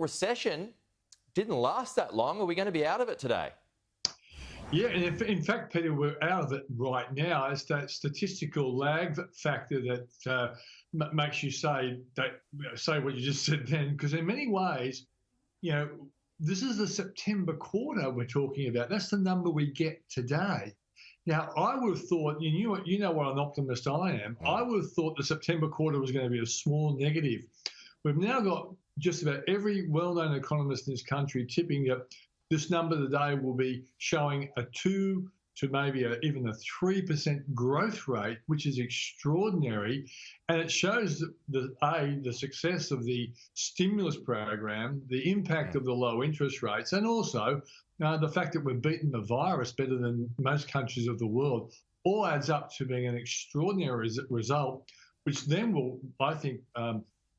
recession didn't last that long. Are we going to be out of it today? Yeah, and in fact, Peter, we're out of it right now. It's that statistical lag factor that makes you say what you just said then, because in many ways, this is the September quarter we're talking about. That's the number we get today. Now, I would have thought, you know what an optimist I am. I would have thought the September quarter was going to be a small negative. We've now got just about every well-known economist in this country tipping that this number today will be showing a 2 to maybe even a 3% growth rate, which is extraordinary. And it shows the success of the stimulus program, the impact of the low interest rates, and also the fact that we've beaten the virus better than most countries of the world, all adds up to being an extraordinary result, which then will, I think,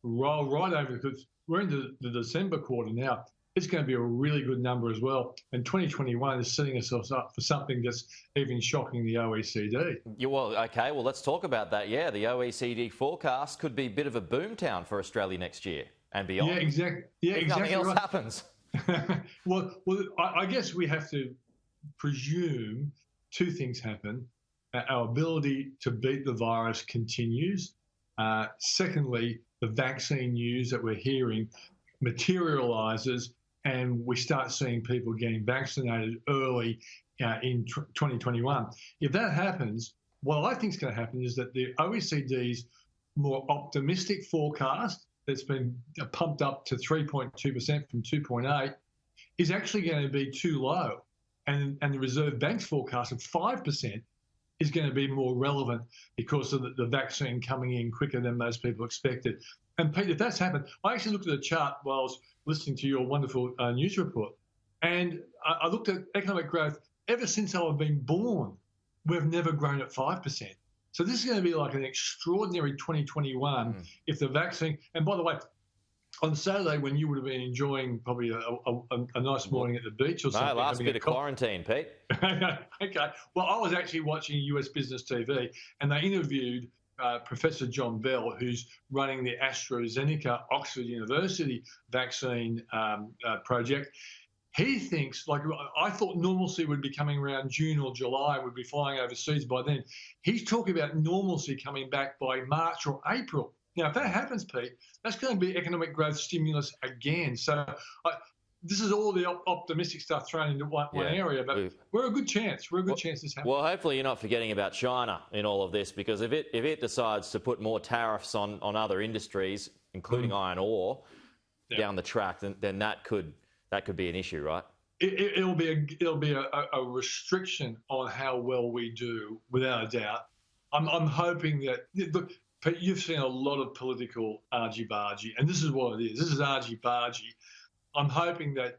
roll right over, because we're into the December quarter now. It's going to be a really good number as well. And 2021 is setting ourselves up for something that's even shocking the OECD. Yeah, well, let's talk about that. Yeah, the OECD forecast could be a bit of a boomtown for Australia next year and beyond. Yeah, exactly. Yeah, if exactly. Nothing else happens. well, I guess we have to presume two things happen. Our ability to beat the virus continues. Secondly, the vaccine news that we're hearing materialises, and we start seeing people getting vaccinated early in 2021. If that happens, what I think is going to happen is that the OECD's more optimistic forecast that's been pumped up to 3.2% from 2.8 is actually going to be too low. And the Reserve Bank's forecast of 5% is going to be more relevant because of the vaccine coming in quicker than most people expected. And Peter, if that's happened, I actually looked at a chart while I was listening to your wonderful news report, and I looked at economic growth. Ever since I've been born, we've never grown at 5%. So this is going to be like an extraordinary 2021 if the vaccine. And by the way, on Saturday, when you would have been enjoying probably a nice morning at the beach or something. No, last bit of quarantine, Pete. Okay. Well, I was actually watching US Business TV, and they interviewed Professor John Bell, who's running the AstraZeneca Oxford University vaccine project. He thinks, like, I thought normalcy would be coming around June or July, we'd be flying overseas by then. He's talking about normalcy coming back by March or April. Now, if that happens, Pete, that's going to be economic growth stimulus again. So this is all the optimistic stuff thrown into one area, but we're a good chance. We're a good chance this happens. Well, hopefully you're not forgetting about China in all of this, because if it decides to put more tariffs on other industries, including iron ore, down the track, then that could be an issue, right? It'll be a restriction on how well we do, without a doubt. I'm hoping that look. But you've seen a lot of political argy-bargy, and this is what it is. This is argy-bargy. I'm hoping that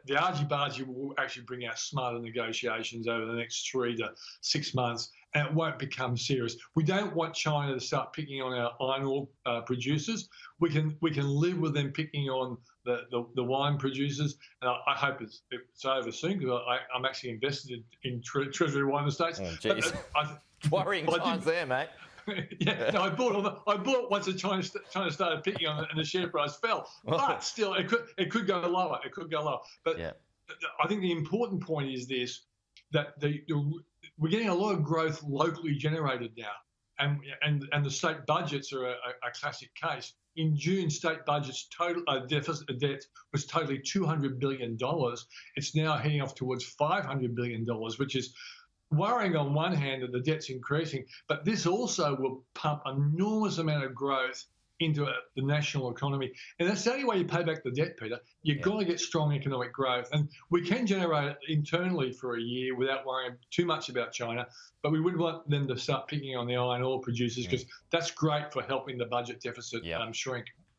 the argy-bargy will actually bring out smarter negotiations over the next 3 to 6 months, and it won't become serious. We don't want China to start picking on our iron ore producers. We can live with them picking on the wine producers, and I hope it's over soon, because I'm actually invested in Treasury Wine Estates. Oh, geez. Worrying times there, mate. Yeah, no, I bought once China started picking on it and the share price fell. But still, it could go lower. It could go lower. But I think the important point is this: that we're getting a lot of growth locally generated now, and the state budgets are a classic case. In June, state budgets total debt was totally $200 billion. It's now heading off towards $500 billion, which is worrying on one hand that the debt's increasing, but this also will pump an enormous amount of growth into the national economy. And that's the only way you pay back the debt, Peter. You've got to get strong economic growth. And we can generate it internally for a year without worrying too much about China, but we would want them to start picking on the iron ore producers, because that's great for helping the budget deficit shrink.